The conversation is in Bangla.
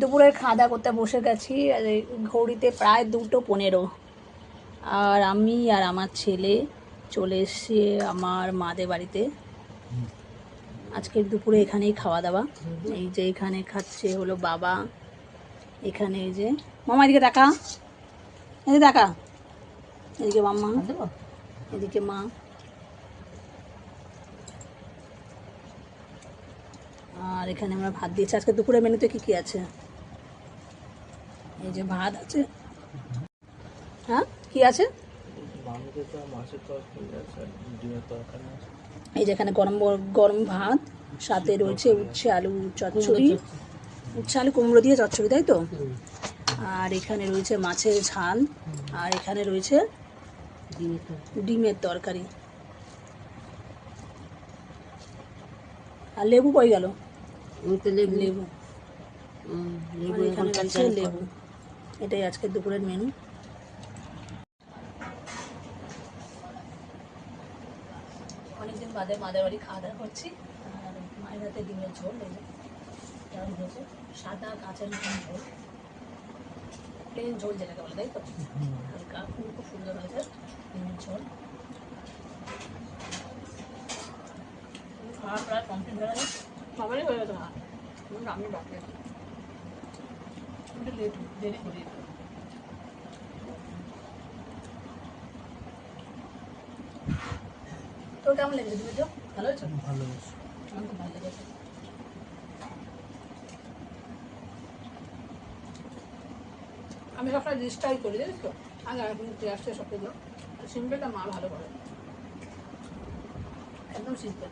দুপুরের খাওয়া দাওয়া করতে বসে গেছি, আর এই ঘড়িতে প্রায় 2:15। আর আমি আর আমার ছেলে চলে এসেছি আমার মাদের বাড়িতে। আজকের দুপুরে এখানেই খাওয়া দাওয়া। এই যে এখানে খাচ্ছে হলো বাবা, এখানে এই যে মামা, এদিকে টাকা, এদিকে টাকা, এদিকে মাম্মা, এদিকে মা। আর এখানে আমরা ভাত দিয়েছি। আজকে দুপুরে মেনুতে কী কী আছে? এই যে ভাত আছে। হ্যাঁ, কি আছে? এই যেখানে গরম গরম ভাত, সাথে রয়েছে উচ্ছে আলু চচ্চড়ি, উচ্ছে আলু কুমড়ো দিয়ে চচ্চড়ি, তাই তো? আর এখানে রয়েছে মাছের ঝাল, আর এখানে রয়েছে ডিমের তরকারি। আর লেবু কই গেল? লেবু, আর এখানে রয়েছে লেবু। এটাই আজকের দুপুরের মেনু। অনেকদিন বাদে মাদের বাড়ি খাওয়া দাওয়া করছি। আর মায়ের হাতে ডিমের ঝোল, এই যে কেমন হয়েছে, সাদা কাঁচা ডিমের ঝোল, প্লেন ঝোল যেটাকে বলে, তাই তো? হালকা, খুব সুন্দর হয়েছে ডিমের ঝোল। খাওয়া প্রায় কমপ্লিট হয়ে গেছে, সবারই হয়ে গেছে। আমি বাকি আছি, একটু দেরি করি। তোর কেমন লেগেছে ডিমের ঝোল? ভালো হয়েছে? ভালো হয়েছে, আমার খুব ভালো লেগেছে। আমি সবসময় ডিস্ট্রাই করি, জানিস তো? আগে এখন আসছে সব কিছু সিম্পলটা মা ভালো করে, একদম সিম্পল।